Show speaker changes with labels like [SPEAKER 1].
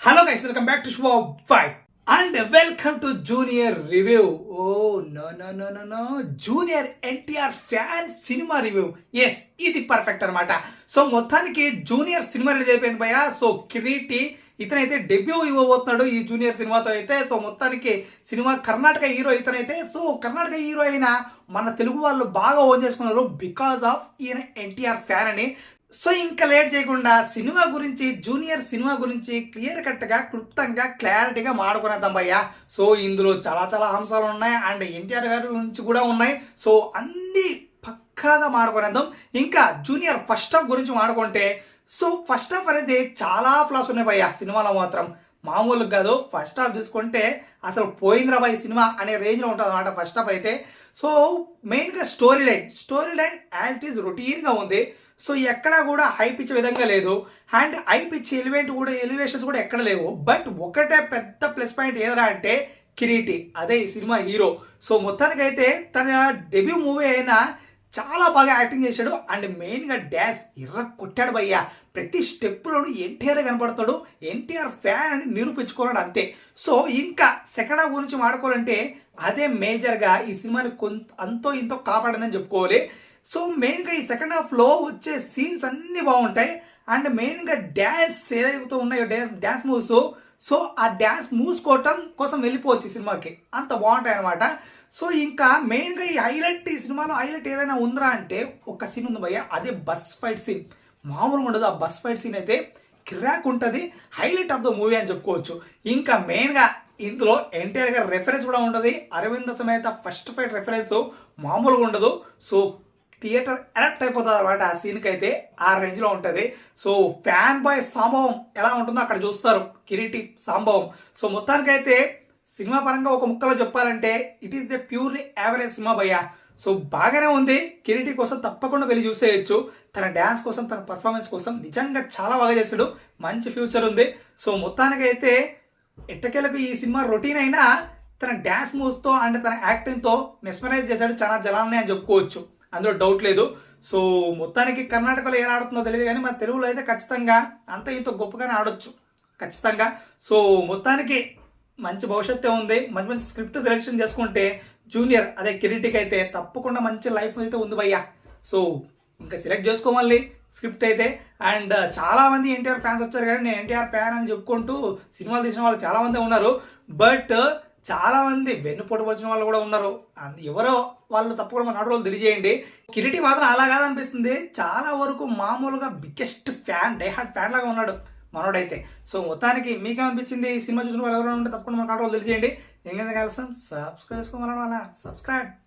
[SPEAKER 1] Hello guys, welcome back to Show 5 and welcome to Junior Review. Oh no, Junior NTR fan cinema review. Yes, ఇది perfect అన్నమాట. So మొత్తానికి junior cinema release అయిపోయింది భయ్యా. So Kireeti ఇతనైతే debut ఇవ్వబోతున్నాడు ఈ junior సినిమాతో అయితే. సో మొత్తానికి సినిమా కర్ణాటక హీరో ఇతనైతే. సో కర్ణాటక హీరో అయినా మన తెలుగు వాళ్ళు బాగా ఓన్ చేసుకున్నారు బికాస్ ఆఫ్ ఈయన ఎన్టీఆర్ ఫ్యాన్ అని. సో ఇంకా లేట్ చేయకుండా సినిమా గురించి జూనియర్ సినిమా గురించి క్లియర్ కట్గా క్లుప్తంగా క్లారిటీగా మాడుకునేద్దాం భయ్యా. సో ఇందులో చాలా అంశాలు ఉన్నాయి అండ్ ఎన్టీఆర్ గారి గురించి కూడా ఉన్నాయి. సో అన్ని పక్కాగా మాడుకునేద్దాం. ఇంకా జూనియర్ ఫస్ట్ హాఫ్ గురించి మాడుకుంటే సో ఫస్ట్ హాఫ్ అనేది చాలా ఫ్లాస్ ఉన్నాయి భయ్యా సినిమాలో మాత్రం. మామూలుగా కాదు, ఫస్ట్ హాఫ్ చూసుకుంటే అసలు పోయింద్రా బాయ్ సినిమా అనే రేంజ్లో ఉంటుంది అన్నమాట ఫస్ట్ హాఫ్ అయితే. సో మెయిన్గా story line as it is రొటీన్గా ఉంది. సో ఎక్కడా కూడా హైప్ ఇచ్చే విధంగా లేదు అండ్ హైప్ ఇచ్చే ఎలివేషన్స్ కూడా ఎక్కడ లేవు. బట్ ఒకటే పెద్ద ప్లస్ పాయింట్ ఏదరా అంటే కిరీటి, అదే ఈ సినిమా హీరో. సో మొత్తానికైతే తన డెబ్యూ మూవీ అయినా చాలా బాగా యాక్టింగ్ చేశాడు అండ్ మెయిన్గా డ్యాన్స్ కొట్టాడు భయ్యా. ప్రతి స్టెప్లోనూ ఎన్టీఆర్ కనపడతాడు, ఎన్టీఆర్ ఫ్యాన్ అని నిరూపించుకున్నాడు అంతే. సో ఇంకా సెకండ్ హాఫ్ గురించి మాడుకోవాలంటే అదే మేజర్గా ఈ సినిమాని అంతో ఇంతో కాపాడిందని చెప్పుకోవాలి. సో మెయిన్గా ఈ సెకండ్ హాఫ్లో వచ్చే సీన్స్ అన్నీ బాగుంటాయి అండ్ మెయిన్గా డ్యాన్స్ ఏదైతే ఉన్నాయో డ్యాన్స్ మూవ్స్, సో ఆ డ్యాన్స్ మూవ్స్ కోసం వెళ్ళిపోవచ్చు సినిమాకి, అంత బాగుంటాయి అనమాట. సో ఇంకా మెయిన్గా ఈ సినిమాలో హైలైట్ ఏదైనా ఉందిరా అంటే ఒక సీన్ ఉంది భయ్య, అదే బస్ ఫైట్ సీన్. మామూలుగా ఉండదు. ఆ బస్ ఫైట్ సీన్ అయితే కిరాక్ ఉంటుంది, హైలైట్ ఆఫ్ ద మూవీ అని చెప్పుకోవచ్చు. ఇంకా మెయిన్గా ఇందులో ఎన్టీఆర్ గారి రెఫరెన్స్ కూడా ఉంటుంది. Aravinda Sametha first fight reference మామూలుగా ఉండదు. సో థియేటర్ అడాప్ట్ అయిపోతుంది అనమాట ఆ సీన్కి అయితే, ఆ రేంజ్లో ఉంటుంది. సో ఫ్యాన్ బాయ్ సంభవం ఎలా ఉంటుందో అక్కడ చూస్తారు కిరీటి సంభవం. సో మొత్తానికైతే సినిమా పరంగా ఒక ముక్కలో చెప్పాలంటే it is a purely average cinema భయ్యా. సో బాగానే ఉంది. కిరీటి కోసం తప్పకుండా వెళ్ళి చూసేయచ్చు. తన డ్యాన్స్ కోసం, తన పర్ఫార్మెన్స్ కోసం నిజంగా చాలా బాగా చేశాడు. మంచి ఫ్యూచర్ ఉంది. సో మొత్తానికైతే ఎట్టకేలకు ఈ సినిమా రొటీన్ అయినా తన డ్యాన్స్ మూవ్స్తో అండ్ తన యాక్టింగ్తో మెస్మరైజ్ చేశాడు చాలా జనాలని అని చెప్పుకోవచ్చు, అందులో డౌట్ లేదు. సో మొత్తానికి కర్ణాటకలో ఎలా ఆడుతుందో తెలియదు కానీ మన తెలుగులో అయితే ఖచ్చితంగా అంత ఇంత గొప్పగానే ఆడొచ్చు ఖచ్చితంగా. సో మొత్తానికి మంచి భవిష్యత్తు ఉంది. మంచి స్క్రిప్ట్ సెలెక్షన్ చేసుకుంటే జూనియర్ అదే కిరీటికి అయితే తప్పకుండా మంచి లైఫ్ అయితే ఉంది భయ్యా. సో ఇంకా సెలెక్ట్ చేసుకోవాలి స్క్రిప్ట్ అయితే. అండ్ చాలా మంది ఎన్టీఆర్ ఫ్యాన్స్ వచ్చారు కానీ నేను ఎన్టీఆర్ ఫ్యాన్ అని చెప్పుకుంటూ సినిమాలు తీసిన వాళ్ళు చాలా మంది ఉన్నారు. బట్ చాలా మంది వెన్నుపోటు వచ్చిన వాళ్ళు కూడా ఉన్నారు. ఎవరో వాళ్ళు తప్పకుండా మన నాటు వాళ్ళు తెలియజేయండి. కిరీటి మాత్రం అలా కాదనిపిస్తుంది. చాలా వరకు మామూలుగా బిగ్గెస్ట్ ఫ్యాన్, డైహార్డ్ ఫ్యాన్ లాగా ఉన్నాడు మనోడైతే. సో మొత్తానికి మీకేమనిపించింది ఈ సినిమా చూసిన వాళ్ళు ఎవరైనా ఉంటే తప్పకుండా మన నాటు వాళ్ళు తెలియజేయండి. ఇంకేందుకు కలుస్తాం, సబ్స్క్రైబ్ చేసుకోవాలన్నా సబ్స్క్రైబ్.